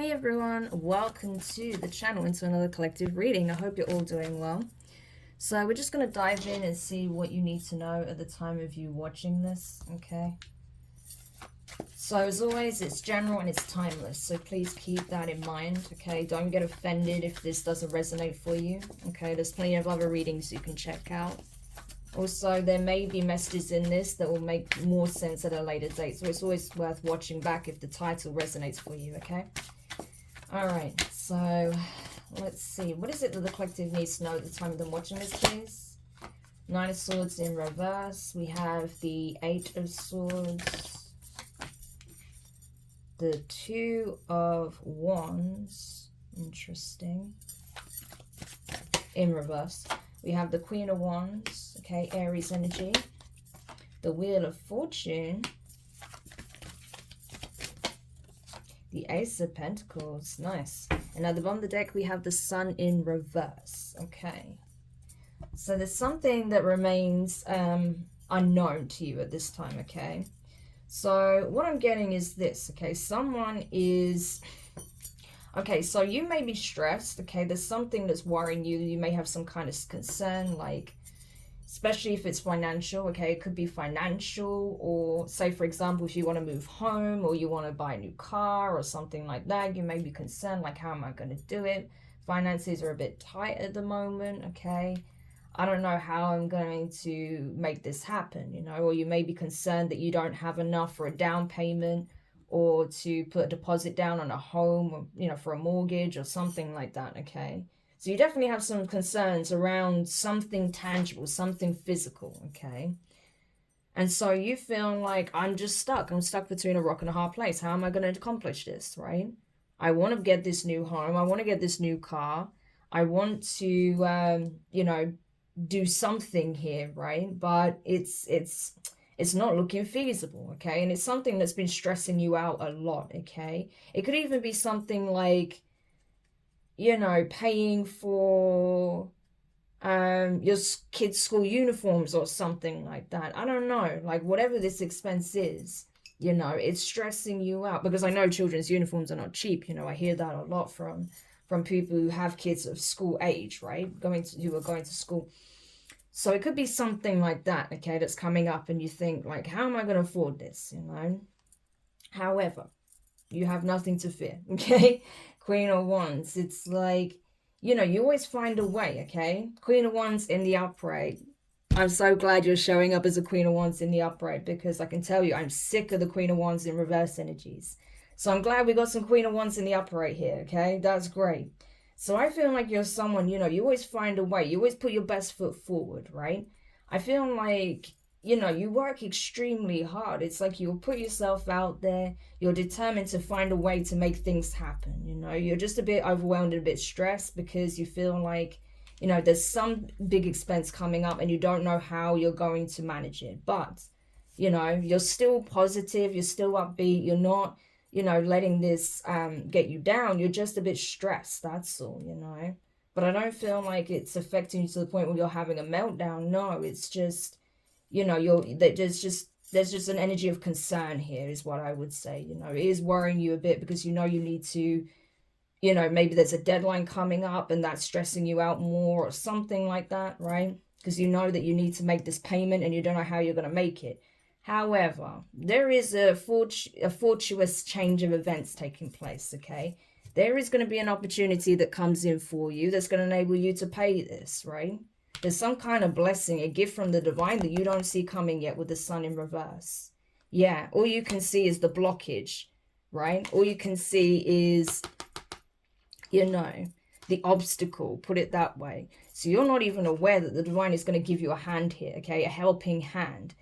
Hey everyone, welcome to the channel, into another collective reading. I hope you're all doing well. So we're just going to dive in and see what you need to know at the time of you watching this, okay? So as always, it's general and it's timeless, so please keep that in mind, okay? Don't get offended if this doesn't resonate for you, okay? There's plenty of other readings you can check out. Also, there may be messages in this that will make more sense at a later date, so it's always worth watching back if the title resonates for you, okay? Alright, so let's see. What is it that the collective needs to know at the time of them watching this, please? Nine of Swords in reverse. We have the Eight of Swords. The Two of Wands. Interesting. In reverse. We have the Queen of Wands. Okay, Aries energy. The Wheel of Fortune. The Ace of Pentacles, nice. And at the bottom of the deck, we have the Sun in reverse. Okay. So there's something that remains unknown to you at this time, okay? So what I'm getting is this, okay? Someone is... Okay, so you may be stressed, okay? There's something that's worrying you. You may have some kind of concern, like... Especially if it's financial, okay? It could be financial, or say, for example, if you want to move home or you want to buy a new car or something like that, you may be concerned, like, how am I going to do it? Finances are a bit tight at the moment, okay? I don't know how I'm going to make this happen, you know? Or you may be concerned that you don't have enough for a down payment or to put a deposit down on a home, or, you know, for a mortgage or something like that, okay? So you definitely have some concerns around something tangible, something physical, okay? And so you feel like, I'm just stuck. I'm stuck between a rock and a hard place. How am I going to accomplish this, right? I want to get this new home. I want to get this new car. I want to, you know, do something here, right? But it's not looking feasible, okay? And it's something that's been stressing you out a lot, okay? It could even be something like, you know, paying for your kids' school uniforms or something like that. I don't know, like whatever this expense is, you know, it's stressing you out, because I know children's uniforms are not cheap. You know, I hear that a lot from people who have kids of school age, right? Who are going to school. So it could be something like that, okay, that's coming up and you think like, how am I going to afford this, you know? However, you have nothing to fear, okay? Queen of Wands, it's like, you know, you always find a way, okay? Queen of Wands in the upright. I'm so glad you're showing up as a Queen of Wands in the upright, because I can tell you, I'm sick of the Queen of Wands in reverse energies. So I'm glad we got some Queen of Wands in the upright here, okay? That's great. So I feel like you're someone, you know, you always find a way. You always put your best foot forward, right? I feel like, you know, you work extremely hard. It's like you'll put yourself out there. You're determined to find a way to make things happen, you know. You're just a bit overwhelmed and a bit stressed because you feel like, you know, there's some big expense coming up and you don't know how you're going to manage it. But, you know, you're still positive. You're still upbeat. You're not, you know, letting this get you down. You're just a bit stressed. That's all, you know. But I don't feel like it's affecting you to the point where you're having a meltdown. No, it's just... You know, there's just an energy of concern here is what I would say. You know, it is worrying you a bit because you know you need to, you know, maybe there's a deadline coming up and that's stressing you out more or something like that, right? Because you know that you need to make this payment and you don't know how you're going to make it. However, there is a fortuitous change of events taking place, okay? There is going to be an opportunity that comes in for you that's going to enable you to pay this, right? There's some kind of blessing, a gift from the divine that you don't see coming yet with the Sun in reverse. Yeah, all you can see is the blockage, right? All you can see is, you know, the obstacle, put it that way. So you're not even aware that the divine is going to give you a hand here, okay? A helping hand.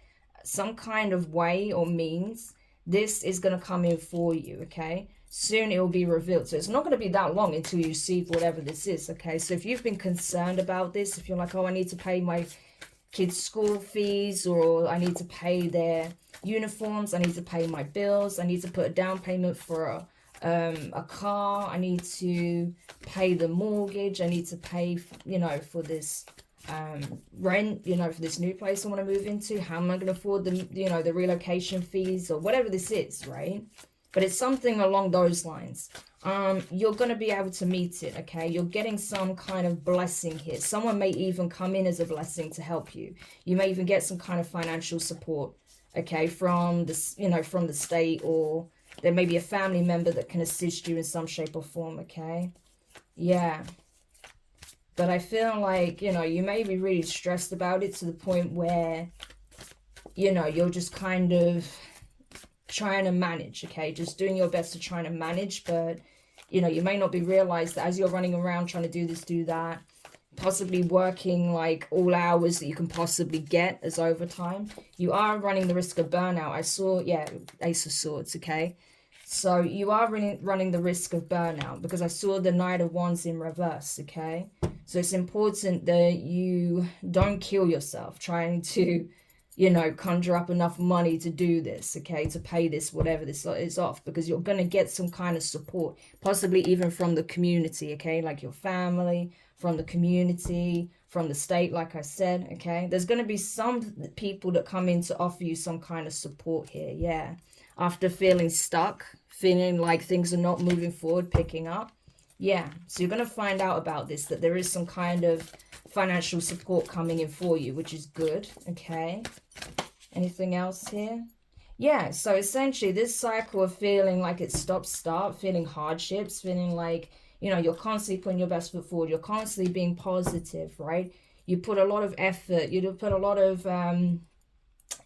Some kind of way or means, this is going to come in for you, okay? Soon it will be revealed. So it's not going to be that long until you see whatever this is, okay? So if you've been concerned about this, if you're like, oh, I need to pay my kids' school fees, or I need to pay their uniforms, I need to pay my bills, I need to put a down payment for a car, I need to pay the mortgage, I need to pay, you know, for this rent, you know, for this new place I want to move into, how am I going to afford the, you know, the relocation fees or whatever this is, right? but it's something along those lines. You're going to be able to meet it, okay? You're getting some kind of blessing here. Someone may even come in as a blessing to help you. You may even get some kind of financial support, okay, from this, you know, from the state, or there may be a family member that can assist you in some shape or form, okay? Yeah. But I feel like, you know, you may be really stressed about it to the point where, you know, you're just kind of trying to manage, okay? Just doing your best to try to manage, but, you know, you may not be realized that as you're running around trying to do this, do that, possibly working like all hours that you can possibly get as overtime, you are running the risk of burnout. I saw, yeah, Ace of Swords, okay? So you are running the risk of burnout, because I saw the Knight of Wands in reverse, okay? So it's important that you don't kill yourself trying to, you know, conjure up enough money to do this, okay, to pay this, whatever this is off, because you're going to get some kind of support, possibly even from the community, okay, like your family, from the community, from the state, like I said, okay? There's going to be some people that come in to offer you some kind of support here, yeah. After feeling stuck, feeling like things are not moving forward, picking up. Yeah, so you're going to find out about this, that there is some kind of financial support coming in for you, which is good, okay? Anything else here? Yeah, so essentially this cycle of feeling like it's stop-start, feeling hardships, feeling like, you know, you're constantly putting your best foot forward, you're constantly being positive, right? You put a lot of effort, you put a lot of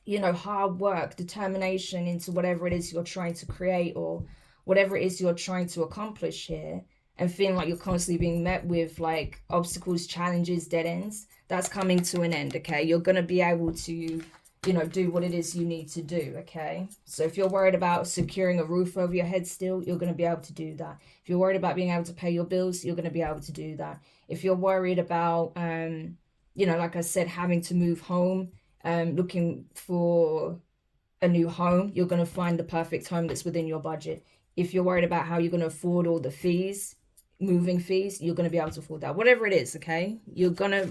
you know, hard work, determination into whatever it is you're trying to create, or whatever it is you're trying to accomplish here, and feeling like you're constantly being met with like obstacles, challenges, dead ends, that's coming to an end, okay? You're going to be able to, you know, do what it is you need to do, okay? So if you're worried about securing a roof over your head still, you're going to be able to do that. If you're worried about being able to pay your bills, you're going to be able to do that. If you're worried about, you know, like I said, having to move home, looking for a new home, you're going to find the perfect home that's within your budget. If you're worried about how you're going to afford all the fees, moving fees, you're going to be able to afford that. Whatever it is, okay? You're gonna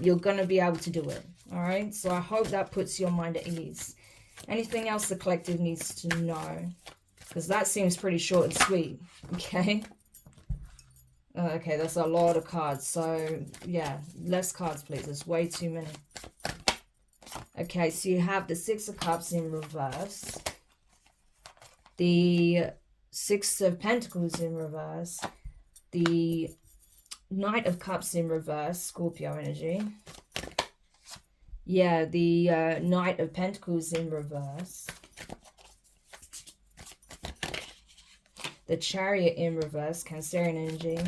be able to do it. All right? So I hope that puts your mind at ease. Anything else the collective needs to know? Because that seems pretty short and sweet, okay? Okay, that's a lot of cards. So, yeah, less cards, please. There's way too many. Okay, so you have the Six of Cups in reverse, the Six of Pentacles in reverse, the Knight of Cups in reverse, Scorpio energy. Yeah, the Knight of Pentacles in reverse, the Chariot in reverse, Cancerian energy,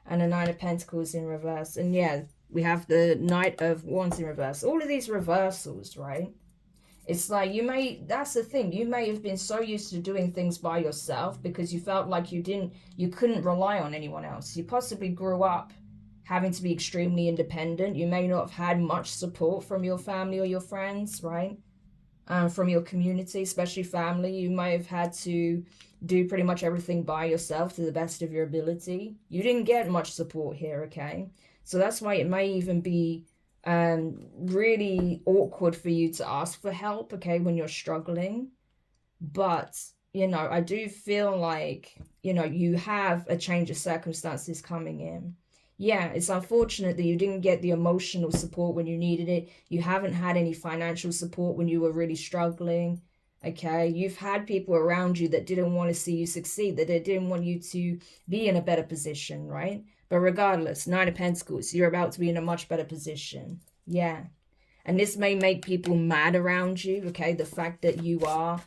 and the Nine of Pentacles in reverse. And yeah, we have the Knight of Wands in reverse. All of these reversals, right? It's like that's the thing. You may have been so used to doing things by yourself because you felt like you couldn't rely on anyone else. You possibly grew up having to be extremely independent. You may not have had much support from your family or your friends, right? From your community, especially family. You may have had to do pretty much everything by yourself to the best of your ability. You didn't get much support here, okay? So that's why it may even be really awkward for you to ask for help, okay, when you're struggling. But, you know, I do feel like, you know, you have a change of circumstances coming in. Yeah, it's unfortunate that you didn't get the emotional support when you needed it. You haven't had any financial support when you were really struggling, okay? You've had people around you that didn't want to see you succeed, that they didn't want you to be in a better position, right? But regardless, Nine of Pentacles, you're about to be in a much better position. Yeah. And this may make people mad around you, okay? The fact that you are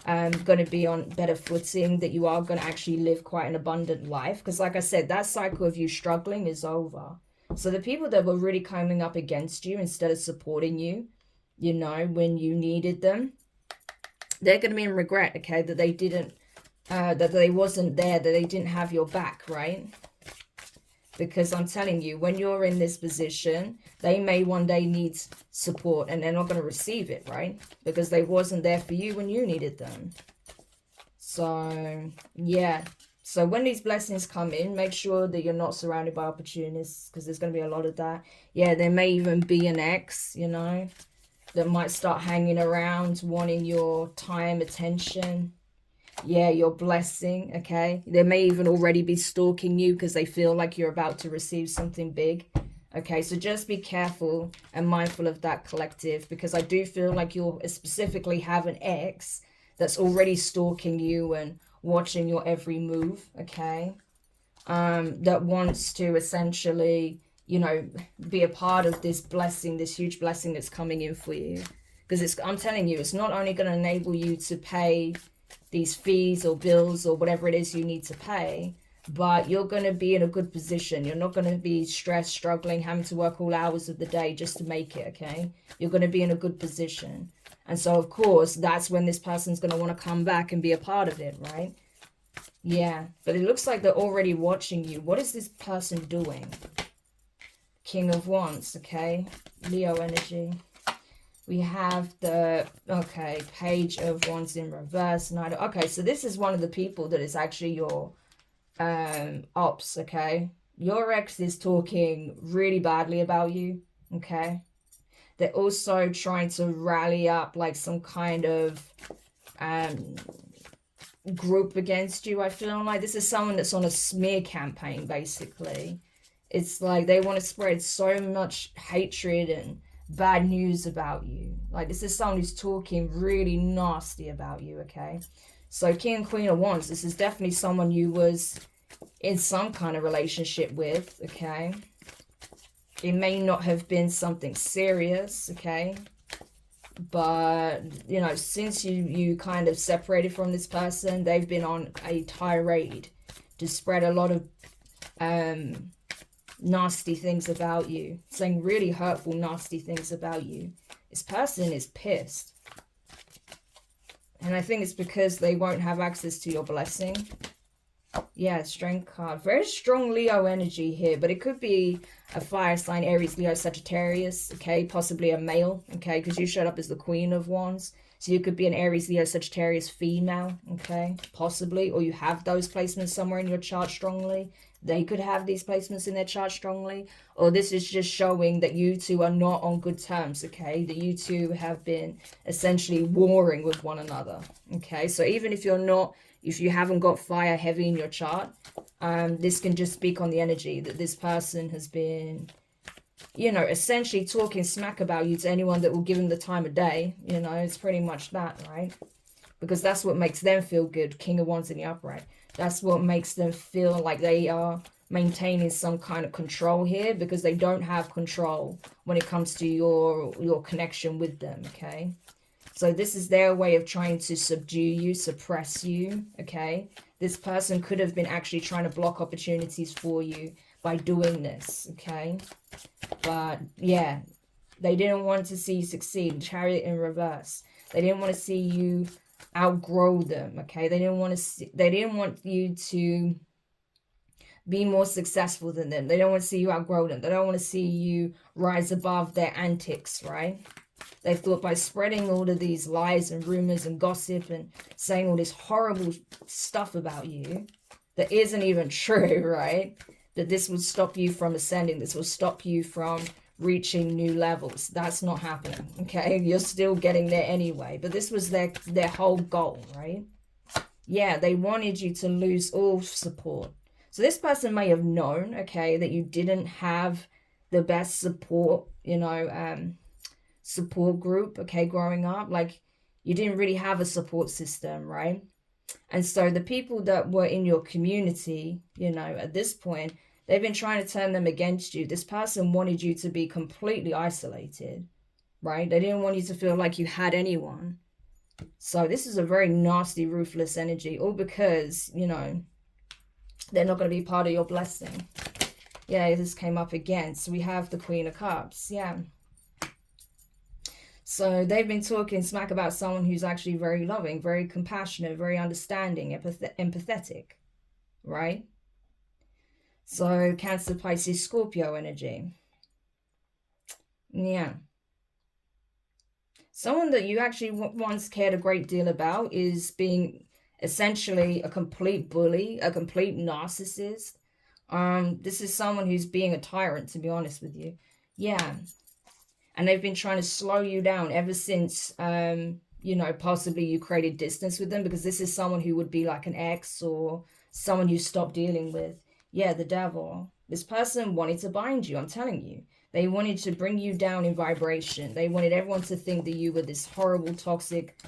going to be on better footing, that you are going to actually live quite an abundant life. Because like I said, that cycle of you struggling is over. So the people that were really coming up against you instead of supporting you, you know, when you needed them, they're going to be in regret, okay? That they didn't, that they wasn't there, that they didn't have your back, right? Because I'm telling you, when you're in this position, they may one day need support and they're not going to receive it, right? Because they wasn't there for you when you needed them. So, yeah. So when these blessings come in, make sure that you're not surrounded by opportunists, because there's going to be a lot of that. Yeah, there may even be an ex, you know, that might start hanging around, wanting your time, attention. yeah, your blessing, okay? They may even already be stalking you because they feel like you're about to receive something big. Okay, so just be careful and mindful of that, collective, because I do feel like you'll specifically have an ex that's already stalking you and watching your every move, okay? That wants to essentially, you know, be a part of this blessing, this huge blessing that's coming in for you. Because I'm telling you, it's not only going to enable you to pay these fees or bills or whatever it is you need to pay, but you're going to be in a good position. You're not going to be stressed, struggling, having to work all hours of the day just to make it, okay? You're going to be in a good position. And so, of course, that's when this person's going to want to come back and be a part of it, right? Yeah, but it looks like they're already watching you. What is this person doing? King of Wands, okay? Leo energy. We have the, okay, Page of Wands in reverse. Okay, so this is one of the people that is actually your ops, okay? Your ex is talking really badly about you, okay? They're also trying to rally up like some kind of group against you. I feel like this is someone that's on a smear campaign, basically. It's like they want to spread so much hatred and bad news about you. Like, this is someone who's talking really nasty about you, okay? So King and Queen of Wands, this is definitely someone you was in some kind of relationship with, okay? It may not have been something serious, okay? But, you know, since you kind of separated from this person, they've been on a tirade to spread a lot of nasty things about you, saying really hurtful, nasty things about you. This person is pissed. And I think it's because they won't have access to your blessing. Yeah, Strength card. Very strong Leo energy here, but it could be a fire sign, Aries, Leo, Sagittarius, okay? Possibly a male, okay? Because you showed up as the Queen of Wands. So you could be an Aries, Leo, Sagittarius female, okay? Possibly. Or you have those placements somewhere in your chart strongly. They could have these placements in their chart strongly. Or this is just showing that you two are not on good terms, okay? That you two have been essentially warring with one another, okay? So even if you're not, if you haven't got fire heavy in your chart, this can just speak on the energy that this person has been, you know, essentially talking smack about you to anyone that will give them the time of day. You know, it's pretty much that, right? Because that's what makes them feel good. King of Wands in the upright. That's what makes them feel like they are maintaining some kind of control here, because they don't have control when it comes to your connection with them, okay? So this is their way of trying to subdue you, suppress you, okay? This person could have been actually trying to block opportunities for you by doing this, okay? But, yeah, they didn't want to see you succeed. Chariot in reverse. They didn't want to see you outgrow them, okay? They didn't want you to be more successful than them. They don't want to see you outgrow them. They don't want to see you rise above their antics, right? They thought by spreading all of these lies and rumors and gossip and saying all this horrible stuff about you that isn't even true, right? That this would stop you from ascending. This will stop you from reaching new levels. That's not happening, okay? You're still getting there anyway. But this was their whole goal, right? Yeah, they wanted you to lose all support. So this person may have known, okay, that you didn't have the best support, you know, support group, okay, growing up. Like, you didn't really have a support system, right? And so the people that were in your community, you know, at this point, they've been trying to turn them against you. This person wanted you to be completely isolated, right? They didn't want you to feel like you had anyone. So this is a very nasty, ruthless energy, all because, you know, they're not going to be part of your blessing. Yeah, this came up again. So we have the Queen of Cups. Yeah. So they've been talking smack about someone who's actually very loving, very compassionate, very understanding, empathetic, right? So Cancer, Pisces, Scorpio energy. Yeah. Someone that you actually once cared a great deal about is being essentially a complete bully, a complete narcissist. This is someone who's being a tyrant, to be honest with you. Yeah. And they've been trying to slow you down ever since you know, possibly you created distance with them, because this is someone who would be like an ex or someone you stopped dealing with. Yeah, the devil. This person wanted to bind you, I'm telling you. They wanted to bring you down in vibration. They wanted everyone to think that you were this horrible, toxic,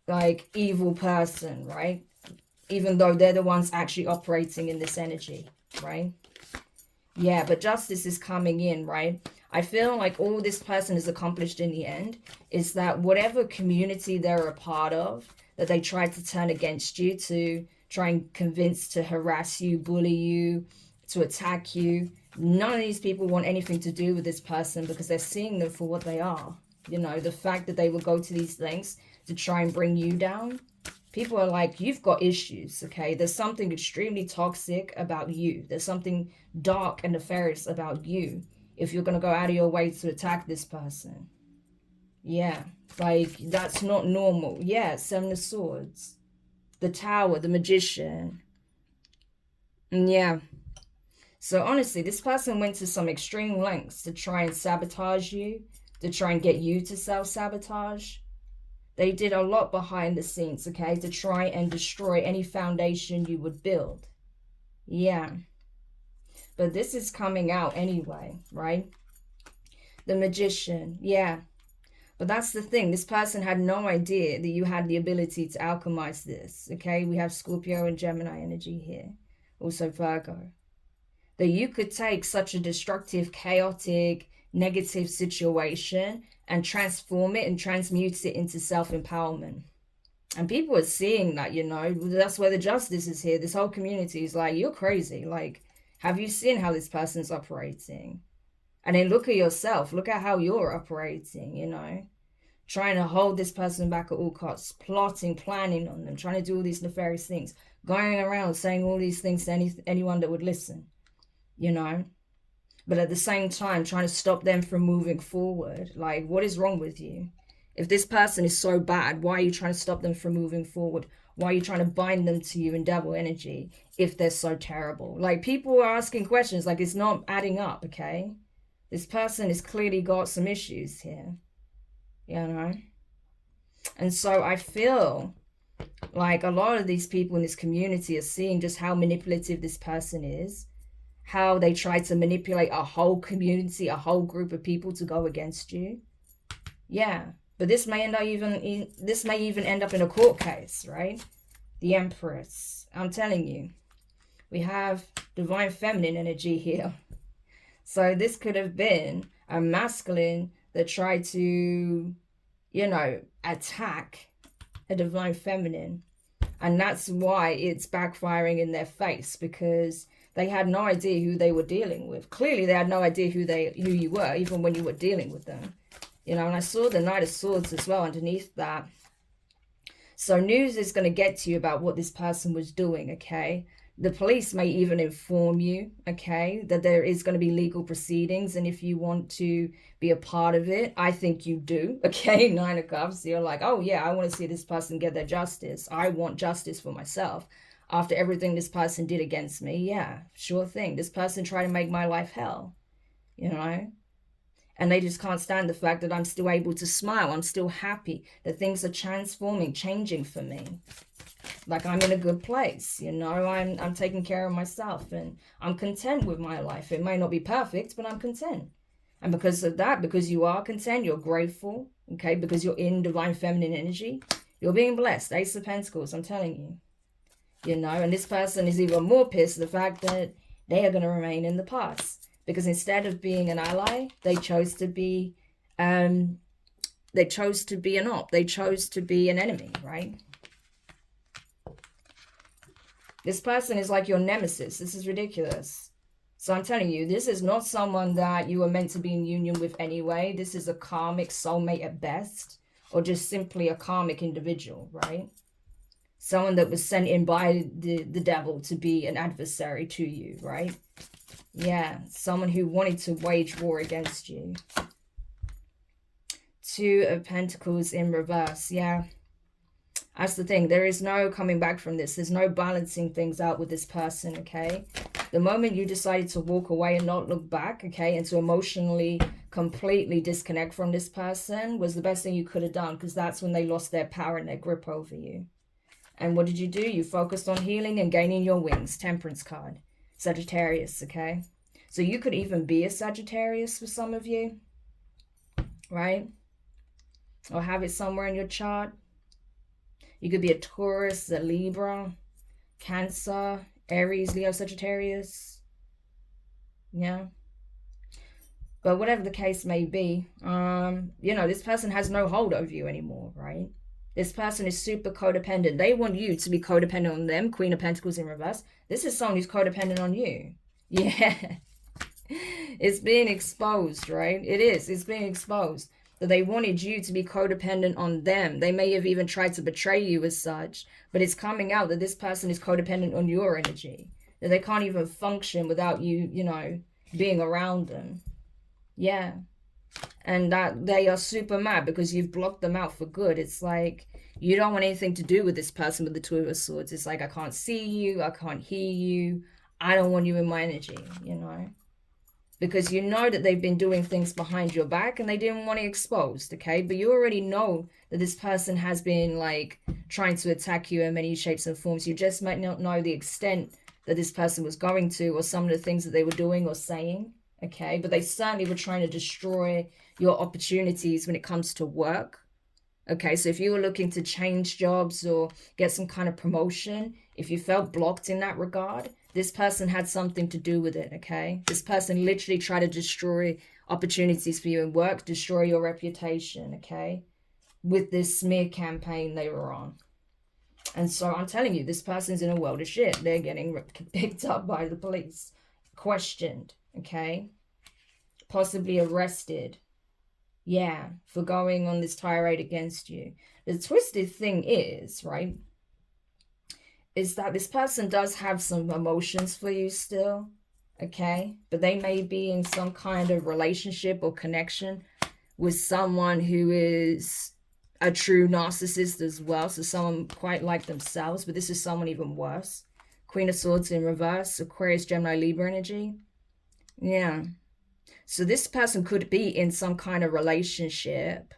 like evil person, right? Even though they're the ones actually operating in this energy, right? Yeah, but justice is coming in, right? I feel like all this person has accomplished in the end is that whatever community they're a part of, that they tried to turn against you, to try and convince to harass you, bully you, to attack you, none of these people want anything to do with this person, because they're seeing them for what they are. You know, the fact that they will go to these lengths to try and bring you down. People are like, you've got issues, okay? There's something extremely toxic about you. There's something dark and nefarious about you if you're going to go out of your way to attack this person. Yeah, like, that's not normal. Yeah, Seven of Swords. The Tower, the Magician. Yeah. So honestly, this person went to some extreme lengths to try and sabotage you, to try and get you to self-sabotage. They did a lot behind the scenes, okay, to try and destroy any foundation you would build. Yeah. But this is coming out anyway, right? The Magician, yeah. But that's the thing. This person had no idea that you had the ability to alchemize this, okay? We have Scorpio and Gemini energy here. Also Virgo. That you could take such a destructive, chaotic, negative situation and transform it and transmute it into self-empowerment. And people are seeing that, you know. That's where the justice is here. This whole community is like, you're crazy. Like, have you seen how this person's operating? And then look at yourself. Look at how you're operating, you know. Trying to hold this person back at all costs. Plotting, planning on them. Trying to do all these nefarious things. Going around saying all these things to anyone that would listen, you know. But at the same time, trying to stop them from moving forward. Like, what is wrong with you? If this person is so bad, why are you trying to stop them from moving forward? Why are you trying to bind them to you in devil energy if they're so terrible? Like, people are asking questions, like, it's not adding up, okay? This person has clearly got some issues here, you know? And so I feel like a lot of these people in this community are seeing just how manipulative this person is, how they try to manipulate a whole community, a whole group of people to go against you. Yeah, but this may even end up in a court case, right? The Empress. I'm telling you, we have divine feminine energy here. So this could have been a masculine that tried to, you know, attack a divine feminine. And that's why it's backfiring in their face, because they had no idea who they were dealing with. Clearly, they had no idea who you were, even when you were dealing with them. You know, and I saw the Knight of Swords as well underneath that. So news is going to get to you about what this person was doing, okay? The police may even inform you, okay, that there is going to be legal proceedings. And if you want to be a part of it, I think you do, okay? Nine of Cups, you're like, oh yeah, I want to see this person get their justice. I want justice for myself. After everything this person did against me, yeah, sure thing. This person tried to make my life hell, you know? And they just can't stand the fact that I'm still able to smile. I'm still happy that things are transforming, changing for me. Like, I'm in a good place, you know? I'm taking care of myself and I'm content with my life. It may not be perfect, but I'm content. And because of that, because you are content, you're grateful, okay? Because you're in divine feminine energy, you're being blessed. Ace of Pentacles, I'm telling you. You know, and this person is even more pissed at the fact that they are going to remain in the past. Because instead of being an ally, they chose to be an op. They chose to be an enemy, right? This person is like your nemesis. This is ridiculous. So I'm telling you, this is not someone that you were meant to be in union with anyway. This is a karmic soulmate at best, or just simply a karmic individual, right? Someone that was sent in by the devil to be an adversary to you, right? Yeah, someone who wanted to wage war against you. Two of Pentacles in reverse, yeah. That's the thing. There is no coming back from this. There's no balancing things out with this person, okay? The moment you decided to walk away and not look back, okay, and to emotionally completely disconnect from this person was the best thing you could have done, because that's when they lost their power and their grip over you. And what did you do? You focused on healing and gaining your wings. Temperance card. Sagittarius, okay? So you could even be a Sagittarius for some of you, right? Or have it somewhere in your chart. You could be a Taurus, a Libra, Cancer, Aries, Leo, Sagittarius. Yeah. But whatever the case may be, you know, this person has no hold over you anymore, right? This person is super codependent. They want you to be codependent on them. Queen of Pentacles in reverse. This is someone who's codependent on you. Yeah. It's being exposed, right? It is. It's being exposed. That they wanted you to be codependent on them. They may have even tried to betray you as such. But it's coming out that this person is codependent on your energy. That they can't even function without you, you know, being around them. Yeah. And that they are super mad because you've blocked them out for good. It's like you don't want anything to do with this person with the Two of Swords. It's like, I can't see you, I can't hear you, I don't want you in my energy, you know, because you know that they've been doing things behind your back and they didn't want it exposed, okay? But you already know that this person has been like trying to attack you in many shapes and forms. You just might not know the extent that this person was going to, or some of the things that they were doing or saying. Okay, but they certainly were trying to destroy your opportunities when it comes to work. Okay, so if you were looking to change jobs or get some kind of promotion, if you felt blocked in that regard, this person had something to do with it, okay? This person literally tried to destroy opportunities for you in work, destroy your reputation, okay? With this smear campaign they were on. And so I'm telling you, this person's in a world of shit. They're getting picked up by the police, questioned, okay, possibly arrested, yeah, for going on this tirade against you. The twisted thing is, right, is that this person does have some emotions for you still, okay, but they may be in some kind of relationship or connection with someone who is a true narcissist as well, so someone quite like themselves, but this is someone even worse. Queen of Swords in reverse, Aquarius, Gemini, Libra energy. Yeah. So this person could be in some kind of relationship,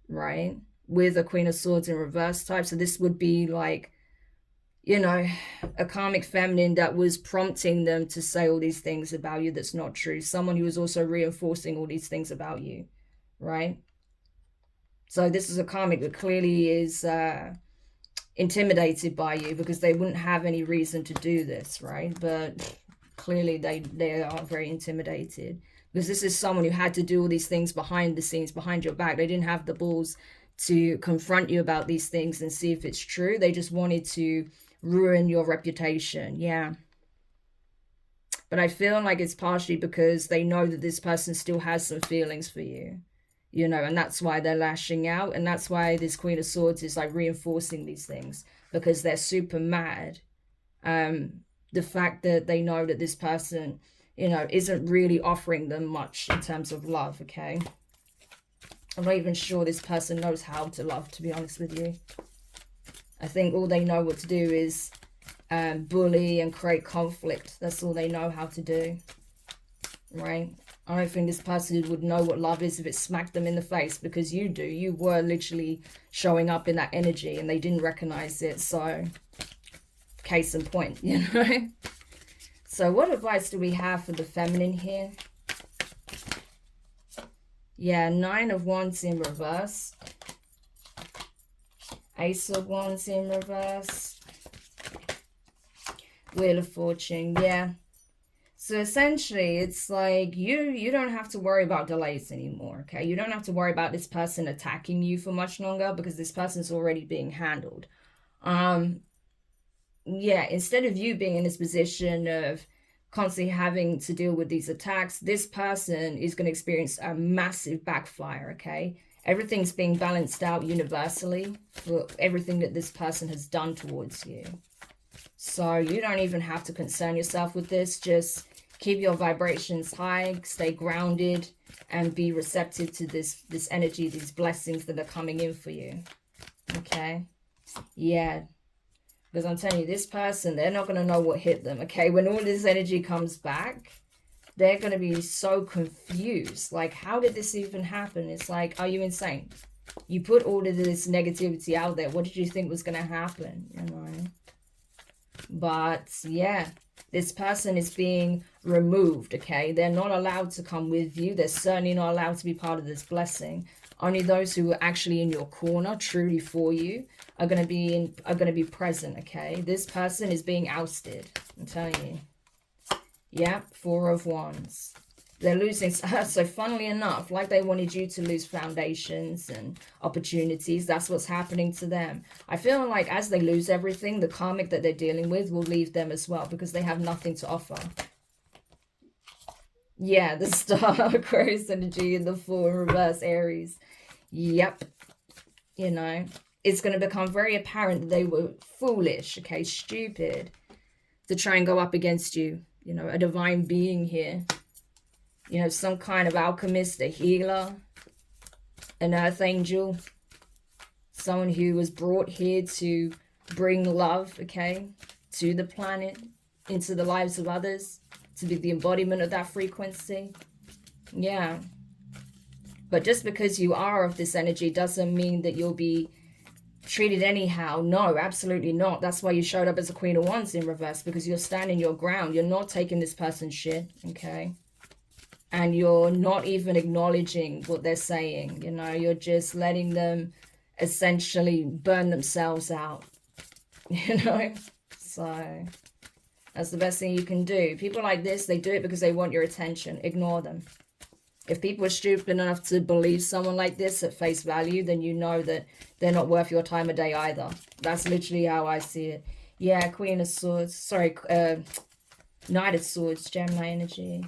right, with a Queen of Swords in reverse type. So this would be like, you know, a karmic feminine that was prompting them to say all these things about you that's not true. Someone who was also reinforcing all these things about you, right? So this is a karmic that clearly is intimidated by you, because they wouldn't have any reason to do this, right? But clearly they are very intimidated, because this is someone who had to do all these things behind the scenes, behind your back. They didn't have the balls to confront you about these things and see if it's true. They just wanted to ruin your reputation. Yeah. But I feel like it's partially because they know that this person still has some feelings for you, you know, and that's why they're lashing out. And that's why this Queen of Swords is like reinforcing these things, because they're super mad. The fact that they know that this person, you know, isn't really offering them much in terms of love, okay? I'm not even sure this person knows how to love, to be honest with you. I think all they know what to do is bully and create conflict. That's all they know how to do, right? I don't think this person would know what love is if it smacked them in the face, because you do. You were literally showing up in that energy and they didn't recognize it, so... Case in point, you know. So what advice do we have for the feminine here? Yeah, 9 of Wands in reverse. Ace of Wands in reverse. Wheel of Fortune, yeah. So essentially, it's like you don't have to worry about delays anymore, okay? You don't have to worry about this person attacking you for much longer, because this person's already being handled. Yeah, instead of you being in this position of constantly having to deal with these attacks, this person is going to experience a massive backfire, okay? Everything's being balanced out universally for everything that this person has done towards you. So you don't even have to concern yourself with this. Just keep your vibrations high, stay grounded, and be receptive to this energy, these blessings that are coming in for you, okay? Yeah. Because I'm telling you, this person, they're not going to know what hit them, okay? When all this energy comes back, they're going to be so confused. Like, how did this even happen? It's like, are you insane? You put all of this negativity out there. What did you think was going to happen? You know? But yeah, this person is being removed, okay? They're not allowed to come with you. They're certainly not allowed to be part of this blessing. Only those who are actually in your corner, truly for you, are going to be present, okay? This person is being ousted, I'm telling you. Yeah, Four of Wands. They're losing, so funnily enough, like they wanted you to lose foundations and opportunities, that's what's happening to them. I feel like as they lose everything, the karmic that they're dealing with will leave them as well, because they have nothing to offer. Yeah, the Star, Aquarius energy in the Fool in reverse, Aries. Yep. You know, it's going to become very apparent that they were foolish, okay, stupid, to try and go up against you. You know, a divine being here. You know, some kind of alchemist, a healer, an earth angel, someone who was brought here to bring love, okay, to the planet, into the lives of others, to be the embodiment of that frequency. Yeah. But just because you are of this energy doesn't mean that you'll be treated anyhow. No, absolutely not. That's why you showed up as a Queen of Wands in reverse, because you're standing your ground. You're not taking this person's shit, okay? And you're not even acknowledging what they're saying, you know, you're just letting them essentially burn themselves out, you know. So that's the best thing you can do. People like this, they do it because they want your attention. Ignore them. If people are stupid enough to believe someone like this at face value, then you know that they're not worth your time of day either. That's literally how I see it. Yeah, Queen of Swords, sorry, Knight of Swords, Gemini energy.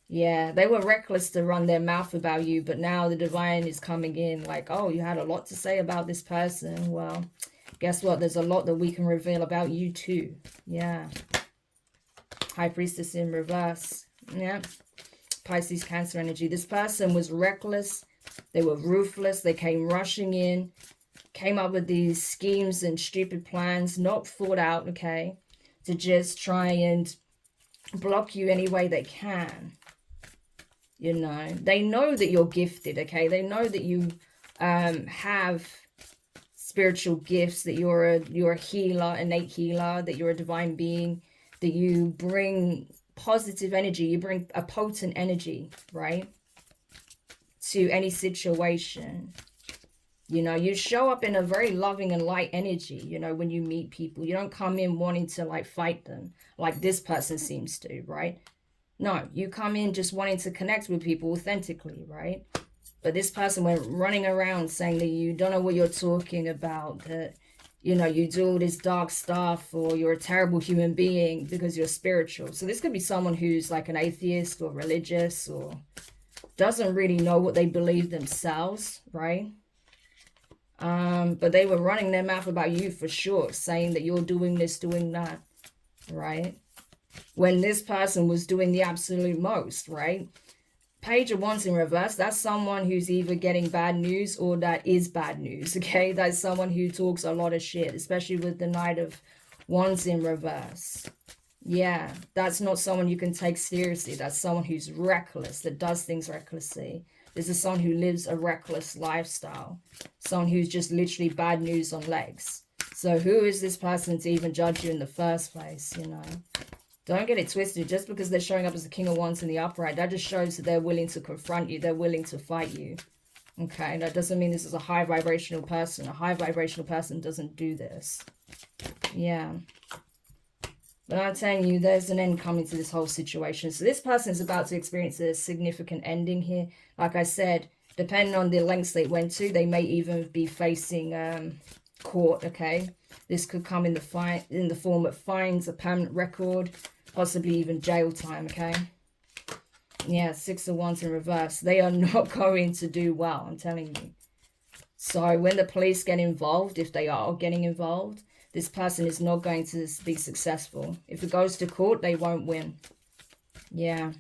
Yeah, they were reckless to run their mouth about you, but now the divine is coming in like, oh, you had a lot to say about this person. Well, guess what? There's a lot that we can reveal about you too. Yeah. High Priestess in reverse. Yeah. Pisces, Cancer energy. This person was reckless. They were ruthless. They came rushing in, came up with these schemes and stupid plans, not thought out, okay, to just try and block you any way they can. You know, they know that you're gifted, okay? They know that you have spiritual gifts, that you're a healer, innate healer, that you're a divine being, that you bring positive energy, you bring a potent energy, right, to any situation. You know, you show up in a very loving and light energy, you know, when you meet people. You don't come in wanting to, like, fight them, like this person seems to, right? No, you come in just wanting to connect with people authentically, right? But this person went running around saying that you don't know what you're talking about, that, you know, you do all this dark stuff, or you're a terrible human being because you're spiritual. So this could be someone who's like an atheist or religious, or doesn't really know what they believe themselves, right? But they were running their mouth about you for sure, saying that you're doing this, doing that, right? When this person was doing the absolute most, right? Page of Wands in reverse, that's someone who's either getting bad news or that is bad news, okay? That's someone who talks a lot of shit, especially with the Knight of Wands in reverse. Yeah, that's not someone you can take seriously. That's someone who's reckless, that does things recklessly. This is someone who lives a reckless lifestyle. Someone who's just literally bad news on legs. So who is this person to even judge you in the first place, you know? Don't get it twisted. Just because they're showing up as the King of Wands in the upright, that just shows that they're willing to confront you. They're willing to fight you. Okay, that doesn't mean this is a high vibrational person. A high vibrational person doesn't do this. Yeah. But I'm telling you, there's an end coming to this whole situation. So this person is about to experience a significant ending here. Like I said, depending on the lengths they went to, they may even be facing court, okay? This could come in the form of fines, a permanent record, possibly even jail time, okay? Yeah, Six of Wands in reverse. They are not going to do well, I'm telling you. So when the police get involved, if they are getting involved, this person is not going to be successful. If it goes to court, they won't win. Yeah.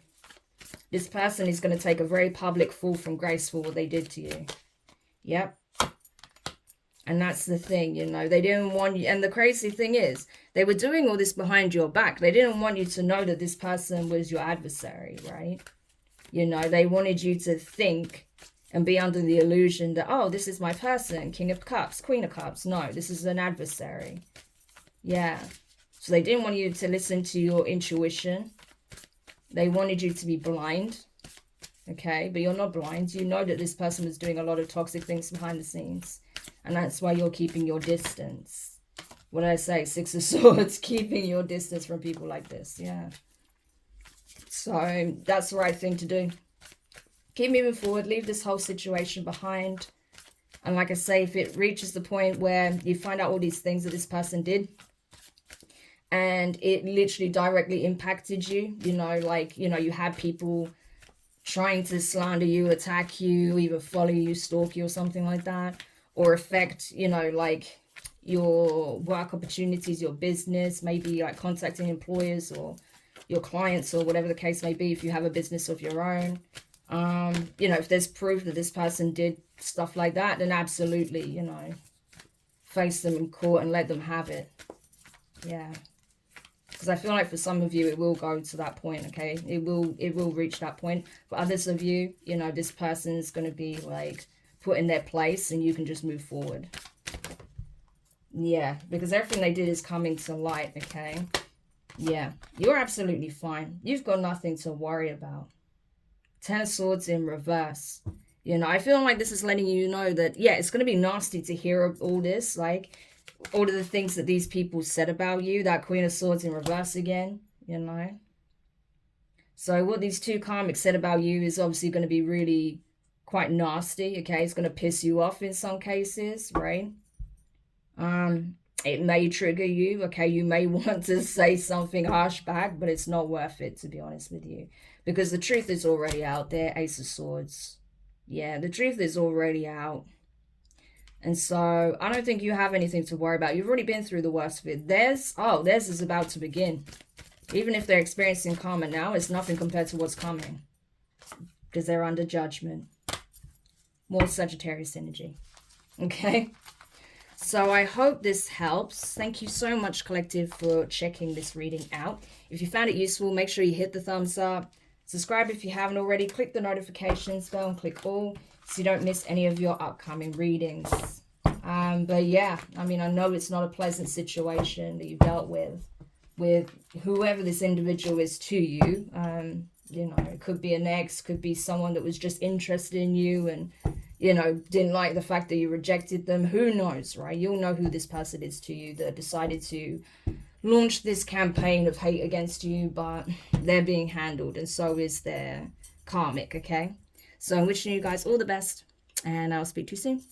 This person is going to take a very public fall from grace for what they did to you. Yep. And that's the thing, you know, they didn't want you. And the crazy thing is, they were doing all this behind your back. They didn't want you to know that this person was your adversary, right? You know, they wanted you to think and be under the illusion that, oh, this is my person, King of Cups, Queen of Cups. No, this is an adversary. Yeah. So they didn't want you to listen to your intuition. They wanted you to be blind. Okay, but you're not blind. You know that this person was doing a lot of toxic things behind the scenes. And that's why you're keeping your distance. What did I say? Six of Swords, keeping your distance from people like this. Yeah. So that's the right thing to do. Keep moving forward. Leave this whole situation behind. And like I say, if it reaches the point where you find out all these things that this person did, and it literally directly impacted you, you know, like, you know, you had people trying to slander you, attack you, either follow you, stalk you or something like that, or affect, you know, like your work opportunities, your business, maybe like contacting employers or your clients or whatever the case may be if you have a business of your own. You know, if there's proof that this person did stuff like that, then absolutely, you know, face them in court and let them have it. Yeah. Because I feel like for some of you, it will go to that point, okay? It will reach that point. For others of you, you know, this person is going to be, like, put in their place and you can just move forward. Yeah, because everything they did is coming to light, okay? Yeah, you're absolutely fine. You've got nothing to worry about. Ten of Swords in reverse. You know, I feel like this is letting you know that, yeah, it's going to be nasty to hear all this, like, all of the things that these people said about you. That Queen of Swords in reverse again, you know. So what these two karmics said about you is obviously going to be really quite nasty, okay? It's going to piss you off in some cases, right? It may trigger you, okay? You may want to say something harsh back, but it's not worth it, to be honest with you. Because the truth is already out there, Ace of Swords. Yeah, the truth is already out. And so I don't think you have anything to worry about. You've already been through the worst of it. Theirs is about to begin. Even if they're experiencing karma now, it's nothing compared to what's coming. Because they're under judgment. More Sagittarius energy. Okay? So I hope this helps. Thank you so much, Collective, for checking this reading out. If you found it useful, make sure you hit the thumbs up. Subscribe if you haven't already. Click the notifications bell and click all so you don't miss any of your upcoming readings. But yeah, I mean, I know it's not a pleasant situation that you dealt with whoever this individual is to you. You know, it could be an ex, could be someone that was just interested in you and, you know, didn't like the fact that you rejected them. Who knows, right? You'll know who this person is to you that decided to launch this campaign of hate against you, but they're being handled, and so is their karmic, okay? So I'm wishing you guys all the best, and I'll speak to you soon.